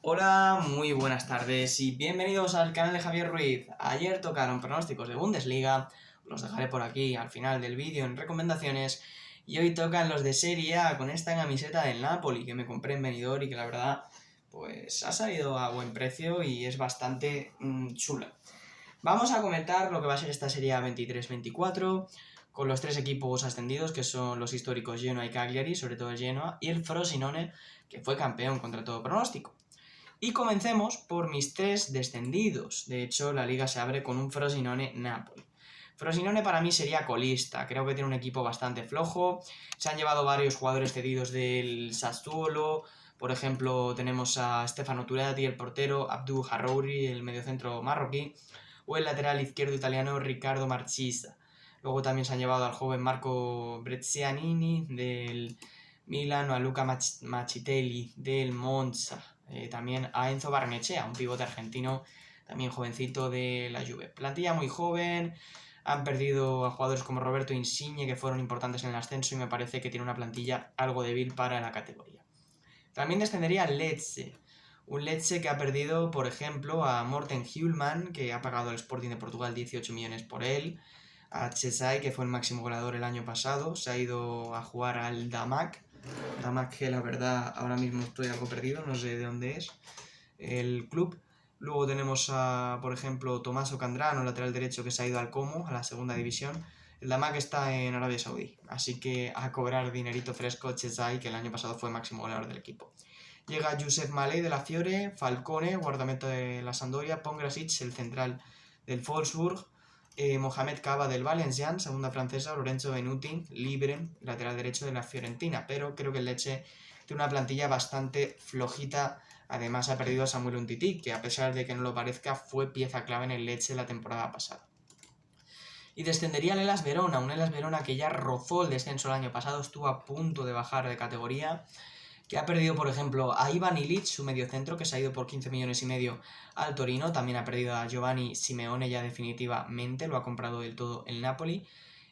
Hola, muy buenas tardes y bienvenidos al canal de Javier Ruiz. Ayer tocaron pronósticos de Bundesliga, los dejaré por aquí al final del vídeo en recomendaciones, y hoy tocan los de Serie A con esta camiseta del Napoli que me compré en Benidorm y que la verdad pues ha salido a buen precio y es bastante chula. Vamos a comentar lo que va a ser esta Serie A 23-24 con los tres equipos ascendidos, que son los históricos Genoa y Cagliari, sobre todo el Genoa, y el Frosinone, que fue campeón contra todo pronóstico. Y comencemos por mis tres descendidos. De hecho, la liga se abre con un Frosinone-Napoli. Frosinone para mí sería colista, creo que tiene un equipo bastante flojo, se han llevado varios jugadores cedidos del Sassuolo, por ejemplo tenemos a Stefano Turati, el portero, Abdou Harrouri, el mediocentro marroquí, o el lateral izquierdo italiano Riccardo Marchisa. Luego también se han llevado al joven Marco Brescianini del Milan, o a Luca Machitelli del Monza, también a Enzo Barnechea, un pivote argentino también jovencito de la Juve. Plantilla muy joven, han perdido a jugadores como Roberto Insigne, que fueron importantes en el ascenso, y me parece que tiene una plantilla algo débil para la categoría. También descendería el Lecce, un Lecce que ha perdido, por ejemplo, a Morten Hjulman, que ha pagado el Sporting de Portugal 18 millones por él, a Chesay, que fue el máximo goleador el año pasado, se ha ido a jugar al Damac, que la verdad ahora mismo estoy algo perdido, no sé de dónde es el club. Luego tenemos a, por ejemplo, Tommaso Candrano, lateral derecho, que se ha ido al Como, a la segunda división. El Damac está en Arabia Saudí, así que a cobrar dinerito fresco Chesay, que el año pasado fue máximo goleador del equipo. Llega Josep Maley de la Fiore, Falcone, guardameta de la Sampdoria, Pongrasic, el central del Wolfsburg, Mohamed Kaba del Valenciennes, segunda francesa, Lorenzo Benuti, libre, lateral derecho de la Fiorentina, pero creo que el Lecce tiene una plantilla bastante flojita. Además ha perdido a Samuel Umtiti, que a pesar de que no lo parezca fue pieza clave en el Lecce la temporada pasada. Y descendería el Hellas Verona, un Hellas Verona que ya rozó el descenso el año pasado, estuvo a punto de bajar de categoría, que ha perdido, por ejemplo, a Ivan Ilic, su mediocentro, que se ha ido por 15 millones y medio al Torino. También ha perdido a Giovanni Simeone ya definitivamente, lo ha comprado del todo el Napoli.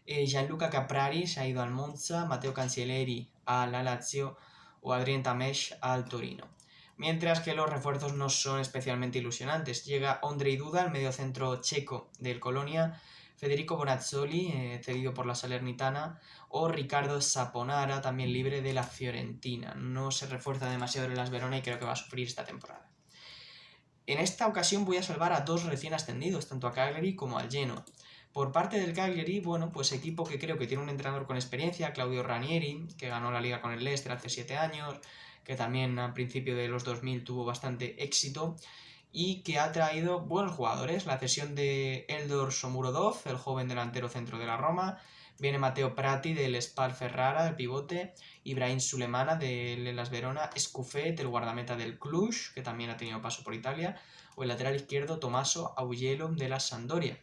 Gianluca Caprari se ha ido al Monza, Matteo Cancelleri a la Lazio o Adrien Tamesh al Torino. Mientras que los refuerzos no son especialmente ilusionantes. Llega Ondrej Duda, el mediocentro checo del Colonia, Federico Bonazzoli, cedido por la Salernitana, o Ricardo Saponara, también libre de la Fiorentina. No se refuerza demasiado el Hellas Verona y creo que va a sufrir esta temporada. En esta ocasión voy a salvar a dos recién ascendidos, tanto a Cagliari como al Genoa. Por parte del Cagliari, bueno, pues equipo que creo que tiene un entrenador con experiencia, Claudio Ranieri, que ganó la liga con el Leicester hace 7 años, que también al principio de los 2000 tuvo bastante éxito, y que ha traído buenos jugadores. La cesión de Eldor Shomurodov, el joven delantero centro de la Roma, viene Matteo Prati del Spal Ferrara, el pivote, Ibrahim Sulemana del Hellas Verona, Escufet, el guardameta del Cluj, que también ha tenido paso por Italia, o el lateral izquierdo Tommaso Augello de la Sampdoria.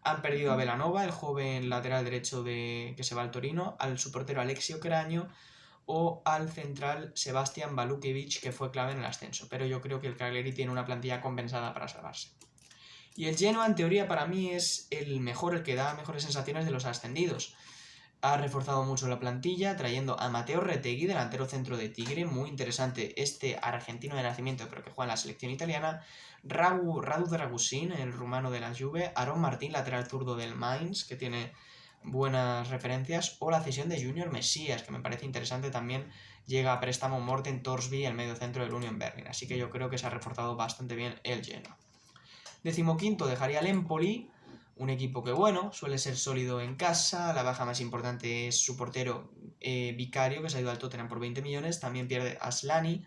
Han perdido a Belanova, el joven lateral derecho que se va al Torino, al su portero Alexio Craño, o al central Sebastian Balukiewicz, que fue clave en el ascenso, pero yo creo que el Cagliari tiene una plantilla compensada para salvarse. Y el Genoa, en teoría, para mí es el mejor, el que da mejores sensaciones de los ascendidos. Ha reforzado mucho la plantilla, trayendo a Mateo Retegui, delantero centro de Tigre, muy interesante este argentino de nacimiento, pero que juega en la selección italiana, Radu Dragusin, el rumano de la Juve, Aaron Martín, lateral zurdo del Mainz, que tiene buenas referencias, o la cesión de Junior Mesías, que me parece interesante también. Llega a préstamo Morten Torsby, el medio centro del Union Berlin, así que yo creo que se ha reforzado bastante bien el Genoa. 15º dejaría al Empoli, un equipo que, bueno, suele ser sólido en casa. La baja más importante es su portero Vicario, que se ha ido al Tottenham por 20 millones. También pierde a Slani,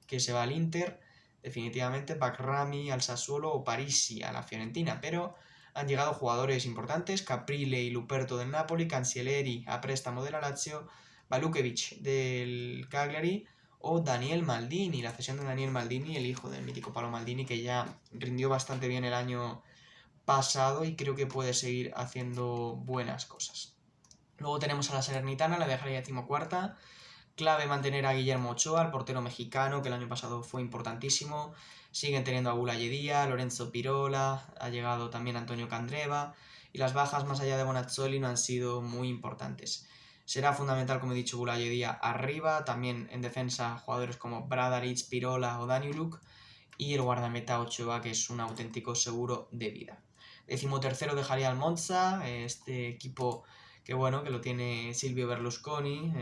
que se va al Inter, definitivamente, Bakrami al Sassuolo o Parisi a la Fiorentina, pero han llegado jugadores importantes, Caprile y Luperto del Napoli, Cancelleri a préstamo de la Lazio, Balukiewicz del Cagliari, o Daniel Maldini, la cesión de Daniel Maldini, el hijo del mítico Paolo Maldini, que ya rindió bastante bien el año pasado y creo que puede seguir haciendo buenas cosas. Luego tenemos a la Salernitana, la dejaría 14ª. Clave mantener a Guillermo Ochoa, el portero mexicano, que el año pasado fue importantísimo. Siguen teniendo a Bulayedía, Lorenzo Pirola, ha llegado también Antonio Candreva, y las bajas más allá de Bonazzoli no han sido muy importantes. Será fundamental, como he dicho, Bulayedía arriba, también en defensa jugadores como Bradaric, Pirola o Daniuluk, y el guardameta Ochoa, que es un auténtico seguro de vida. 13º dejaría al Monza, este equipo que bueno, que lo tiene Silvio Berlusconi,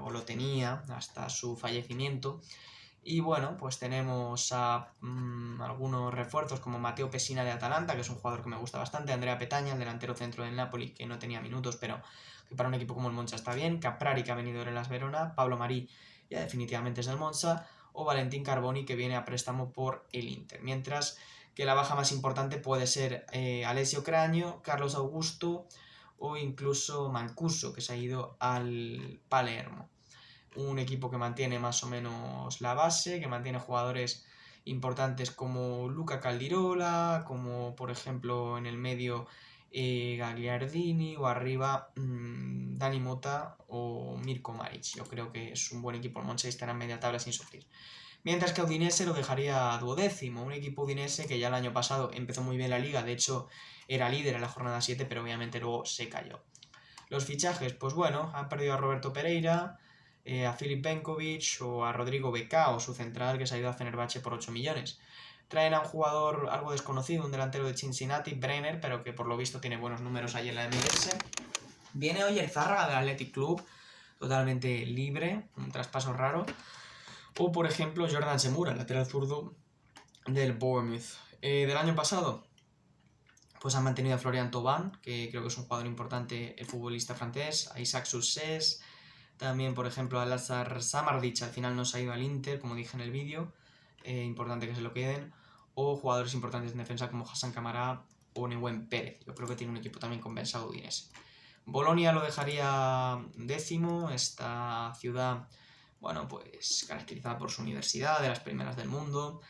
o lo tenía hasta su fallecimiento. Y bueno, pues tenemos a algunos refuerzos como Matteo Pessina de Atalanta, que es un jugador que me gusta bastante, Andrea Petagna, el delantero centro del Napoli, que no tenía minutos, pero que para un equipo como el Monza está bien, Caprari, que ha venido del Hellas Verona, Pablo Marí, ya definitivamente es del Monza, o Valentín Carboni, que viene a préstamo por el Inter. Mientras que la baja más importante puede ser Alessio Cragno, Carlos Augusto o incluso Mancuso, que se ha ido al Palermo. Un equipo que mantiene más o menos la base, que mantiene jugadores importantes como Luca Caldirola, como por ejemplo en el medio Gagliardini, o arriba Dani Mota o Mirko Maric. Yo creo que es un buen equipo, el Monza estará en media tabla sin sufrir. Mientras que Udinese lo dejaría duodécimo, un equipo udinese que ya el año pasado empezó muy bien la liga, de hecho era líder en la jornada 7, pero obviamente luego se cayó. Los fichajes, pues bueno, han perdido a Roberto Pereira, a Filip Benkovic o a Rodrigo Becao, su central, que se ha ido a Fenerbahce por 8 millones. Traen a un jugador algo desconocido, un delantero de Cincinnati, Brenner, pero que por lo visto tiene buenos números ahí en la MLS. Viene Oyer Zárraga del Athletic Club, totalmente libre, un traspaso raro. O por ejemplo Jordan Zemura, lateral zurdo del Bournemouth. Del año pasado, pues han mantenido a Florian Thauvin, que creo que es un jugador importante, el futbolista francés, a Isaac Succès, también por ejemplo a Lazar Samardich, al final no se ha ido al Inter, como dije en el vídeo, importante que se lo queden, o jugadores importantes en defensa como Hassan Camará o Nehuen Pérez. Yo creo que tiene un equipo también compensado Udinese. Bolonia lo dejaría 10º, esta ciudad, bueno, pues caracterizada por su universidad, de las primeras del mundo,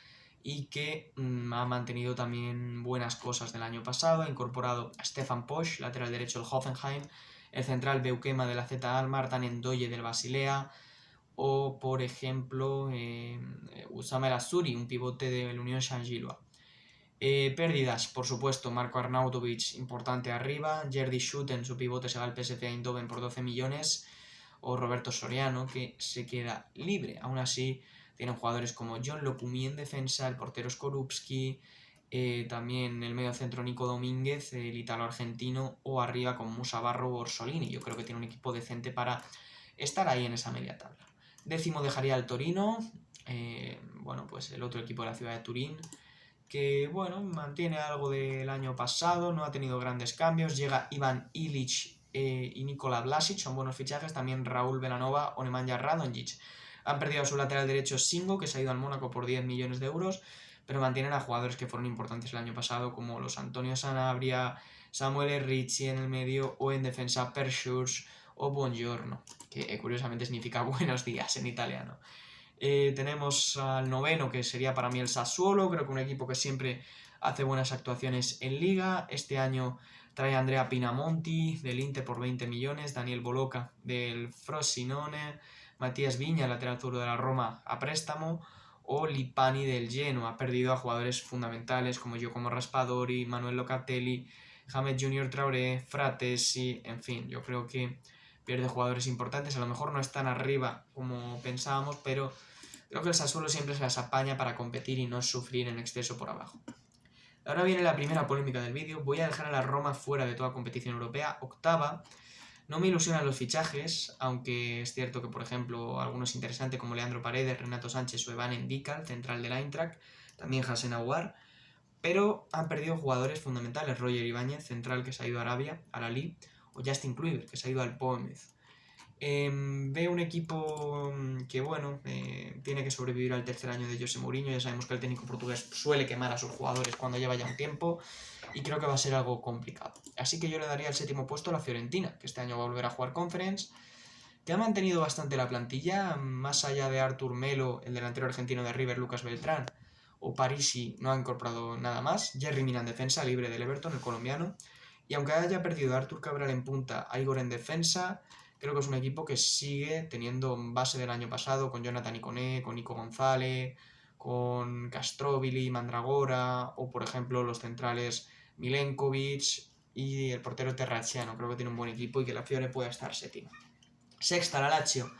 y que ha mantenido también buenas cosas del año pasado. Ha incorporado a Stefan Posch, lateral derecho del Hoffenheim, el central Beukema de la Z Alkmaar, Tanen Ndoye del Basilea, o por ejemplo Usama El Azuri, un pivote del Unión Saint-Gilloise. Pérdidas, por supuesto, Marco Arnautovic, importante arriba, Jerdy Schutten, su pivote, se va al PSV Eindhoven por 12 millones, o Roberto Soriano, que se queda libre. Aún así, tienen jugadores como John Locumí en defensa, el portero Skorupski, también el medio centro Nico Domínguez, el italo-argentino, o arriba con Musa Barro o Orsolini. Yo creo que tiene un equipo decente para estar ahí en esa media tabla. 10º dejaría al Torino, bueno, pues el otro equipo de la ciudad de Turín, que bueno, mantiene algo del año pasado, no ha tenido grandes cambios. Llega Ivan Ilic y Nikola Vlasic, son buenos fichajes. También Raúl Belanova o Nemanja Radonjic. Han perdido a su lateral derecho Singo, que se ha ido al Mónaco por 10 millones de euros, pero mantienen a jugadores que fueron importantes el año pasado, como los Antonio Sanabria, Samuel Ricci en el medio, o en defensa Pershurs o Buongiorno, que curiosamente significa buenos días en italiano. Tenemos al 9º, que sería para mí el Sassuolo, creo que un equipo que siempre hace buenas actuaciones en Liga. Este año trae a Andrea Pinamonti del Inter por 20 millones, Daniel Boloca del Frosinone, Matías Viña, lateral zurdo de la Roma, a préstamo, o Lipani del Genoa. Ha perdido a jugadores fundamentales como Giacomo Raspadori, Manuel Locatelli, James Junior Traoré, Fratesi, en fin, yo creo que pierde jugadores importantes. A lo mejor no están arriba como pensábamos, pero creo que el Sassuolo siempre se las apaña para competir y no sufrir en exceso por abajo. Ahora viene la primera polémica del vídeo. Voy a dejar a la Roma fuera de toda competición europea, 8ª. No me ilusionan los fichajes, aunque es cierto que, por ejemplo, algunos interesantes como Leandro Paredes, Renato Sánchez o Evan Endika, central del Eintracht, también Hassen Aouar, pero han perdido jugadores fundamentales. Roger Ibáñez, central, que se ha ido a Arabia, al Ali, o Justin Kluivert, que se ha ido al Bournemouth. Veo un equipo que, bueno, tiene que sobrevivir al tercer año de José Mourinho. Ya sabemos que el técnico portugués suele quemar a sus jugadores cuando lleva ya un tiempo, y creo que va a ser algo complicado. Así que yo le daría el 7º puesto a la Fiorentina, que este año va a volver a jugar Conference, que ha mantenido bastante la plantilla, más allá de Artur Melo, el delantero argentino de River, Lucas Beltrán, o Parisi, no ha incorporado nada más. Jerry Mina en defensa, libre del Everton, el colombiano. Y aunque haya perdido a Artur Cabral en punta, a Igor en defensa, creo que es un equipo que sigue teniendo base del año pasado, con Jonathan Iconé, con Nico González, con Castrovili, Mandragora, o por ejemplo los centrales Milenkovic y el portero Terracciano. Creo que tiene un buen equipo y que la Fiore pueda estar 7ª. 6ª, la Lazio.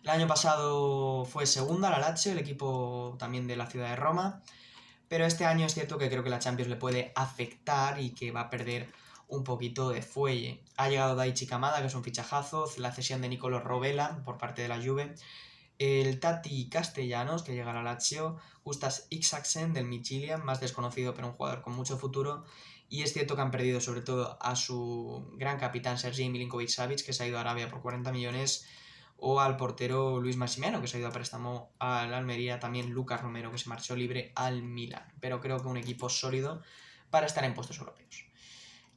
El año pasado fue 2ª la Lazio, el equipo también de la ciudad de Roma. pero este año es cierto que creo que la Champions le puede afectar y que va a perder un poquito de fuelle. Ha llegado Daichi Kamada, que es un fichajazo, la cesión de Nicolo Rovella por parte de la Juve, el Tati Castellanos, que llega a la Lazio, Gustas Isaksen del Midtjylland, más desconocido pero un jugador con mucho futuro, y es cierto que han perdido sobre todo a su gran capitán Sergej Milinkovic-Savic, que se ha ido a Arabia por 40 millones, o al portero Luis Massimeno, que se ha ido a préstamo al Almería, también Lucas Romero, que se marchó libre al Milan, pero creo que un equipo sólido para estar en puestos europeos.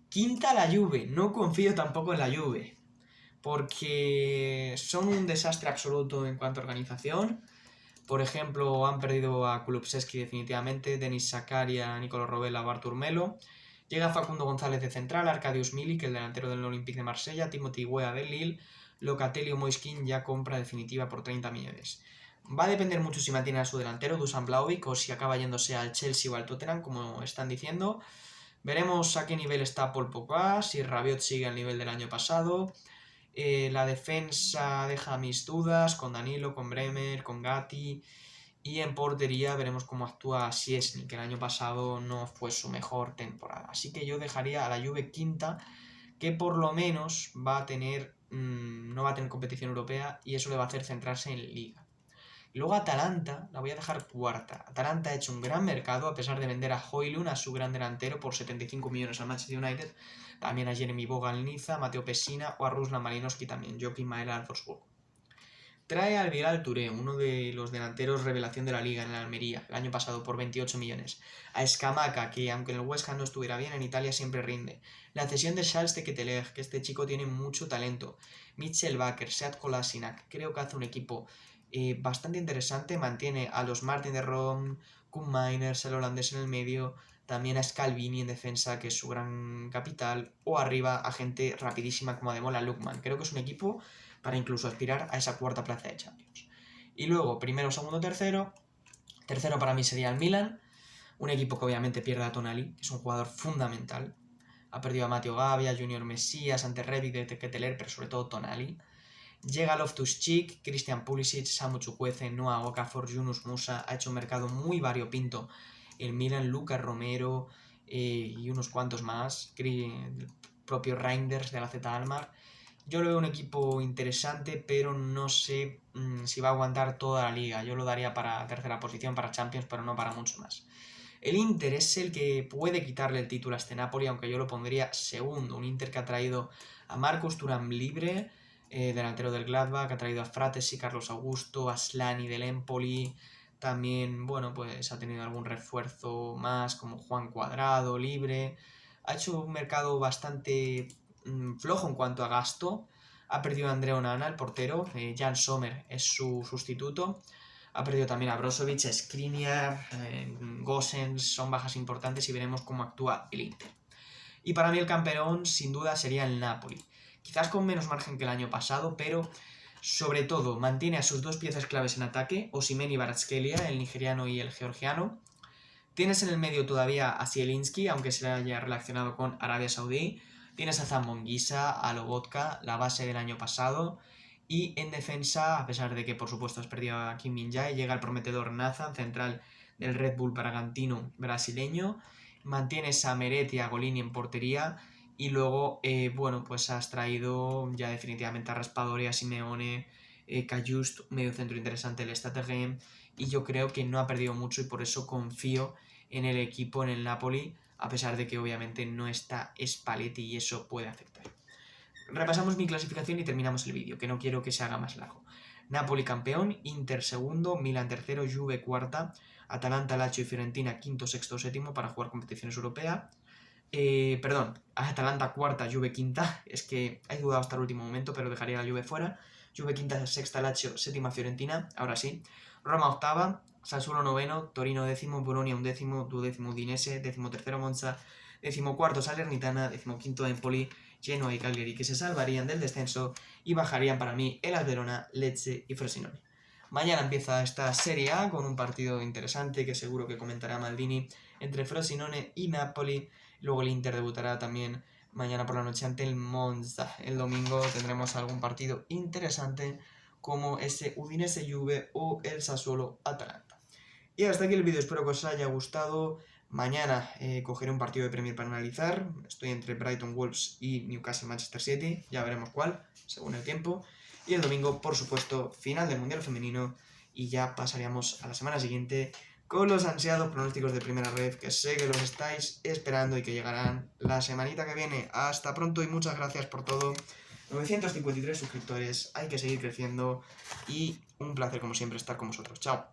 Quinta la Juve, no confío tampoco en la Juve, porque son un desastre absoluto en cuanto a organización. Por ejemplo, han perdido a Kulusevski definitivamente, Denis Zakaria, Nicolo Rovella, Artur Melo. Llega Facundo González de central, Arkadiusz Milik, el delantero del Olympique de Marsella, Timothy Weah del Lille, Locatelli o Moiskin ya compra definitiva por 30 millones. Va a depender mucho si mantiene a su delantero, Dusan Vlahovic, o si acaba yéndose al Chelsea o al Tottenham, como están diciendo. Veremos a qué nivel está Paul Pogba, si Rabiot sigue al nivel del año pasado. La defensa deja mis dudas con Danilo, con Bremer, con Gatti. Y en portería veremos cómo actúa Szczęsny, que el año pasado no fue su mejor temporada. Así que yo dejaría a la Juve quinta, que por lo menos va a tener, no va a tener competición europea y eso le va a hacer centrarse en Liga. Y luego Atalanta la voy a dejar cuarta. Atalanta ha hecho un gran mercado a pesar de vender a Højlund, a su gran delantero, por 75 millones al Manchester United. También a Jeremy Boga al Niza, a Matteo Pessina o a Ruslan Malinowski también, Joaquim Maehle al Wolfsburg. Trae al Bilal Touré, uno de los delanteros revelación de la liga en la Almería, el año pasado por 28 millones. A Scamacca, que aunque en el West Ham no estuviera bien, en Italia siempre rinde. La cesión de Charles de Ketelaere, que este chico tiene mucho talento. Mitchell Bakker, Sead Kolasinac, creo que hace un equipo bastante interesante. Mantiene a los Martin de Rom, Koen Miners, el holandés en el medio. También a Scalvini en defensa, que es su gran capital. O arriba a gente rapidísima como Ademola Lookman. Creo que es un equipo para incluso aspirar a esa cuarta plaza de Champions. Y luego, primero, segundo, tercero. Tercero para mí sería el Milan, un equipo que obviamente pierde a Tonali, que es un jugador fundamental. Ha perdido a Matteo Gavia, Junior Messias, Ante Rebic, de Ketelaere, pero sobre todo Tonali. Llega Loftus-Cheek, Christian Pulisic, Samu Chukwueze, Noah Okafor, Yunus Musa. Ha hecho un mercado muy variopinto el Milan, Lucas Romero y unos cuantos más. El propio Reinders de la Z Almar. Yo lo veo un equipo interesante, pero no sé si va a aguantar toda la liga. Yo lo daría para tercera posición, para Champions, pero no para mucho más. El Inter es el que puede quitarle el título a este Napoli, aunque yo lo pondría segundo. Un Inter que ha traído a Marcus Thuram libre, delantero del Gladbach, ha traído a Fratesi, Carlos Augusto, a Slani del Empoli. También, bueno, pues ha tenido algún refuerzo más, como Juan Cuadrado libre. Ha hecho un mercado bastante flojo en cuanto a gasto. Ha perdido a Andrea Onana, el portero. Jan Sommer es su sustituto. Ha perdido también a Brozovic, a Skriniar, Gosens. Son bajas importantes y veremos cómo actúa el Inter. Y para mí el campeón sin duda sería el Napoli. Quizás con menos margen que el año pasado, pero sobre todo mantiene a sus dos piezas claves en ataque, Osimhen y Kvaratskhelia, el nigeriano y el georgiano. Tienes en el medio todavía a Zielinski, aunque se haya relacionado con Arabia Saudí. Tienes a Zambonguisa, a Lobotka, la base del año pasado. Y en defensa, a pesar de que por supuesto has perdido a Kim Min-jae, llega el prometedor Nathan, central del Red Bull Bragantino brasileño. Mantienes a Meret y a Golini en portería. Y luego, bueno, pues has traído ya definitivamente a Raspadori, a Simeone, Cajuste, medio centro interesante, el Strategen. Y yo creo que no ha perdido mucho y por eso confío en el equipo, en el Napoli, a pesar de que obviamente no está Spalletti y eso puede afectar. Repasamos mi clasificación y terminamos el vídeo, que no quiero que se haga más largo. Napoli campeón, Inter segundo, Milan tercero, Juve cuarta, Atalanta, Lazio y Fiorentina quinto, sexto, séptimo para jugar competiciones europeas. Atalanta cuarta, Juve quinta. Es que he dudado hasta el último momento, pero dejaría a la Juve fuera. Juve quinta, sexta, Lazio, séptima, Fiorentina. Ahora sí. Roma octava, Sassuolo noveno, Torino décimo, Bolonia undécimo, duodécimo Udinese, décimo tercero Monza, décimo cuarto Salernitana, décimo quinto Empoli, Genoa y Cagliari, que se salvarían del descenso y bajarían para mí el Verona, Lecce y Frosinone. Mañana empieza esta Serie A con un partido interesante que seguro que comentará Maldini entre Frosinone y Napoli. Luego el Inter debutará también mañana por la noche ante el Monza. El domingo tendremos algún partido interesante como ese Udinese Juve o el Sassuolo Atalanta. Y Y hasta aquí el vídeo, espero que os haya gustado. Mañana cogeré un partido de Premier para analizar. Estoy entre Brighton Wolves y Newcastle Manchester City. Ya veremos cuál, según el tiempo. Y el domingo, por supuesto, final del Mundial Femenino. Y ya pasaríamos a la semana siguiente con los ansiados pronósticos de Primera Red, que sé que los estáis esperando y que llegarán la semanita que viene. Hasta pronto y muchas gracias por todo. 953 suscriptores, hay que seguir creciendo y un placer como siempre estar con vosotros. Chao.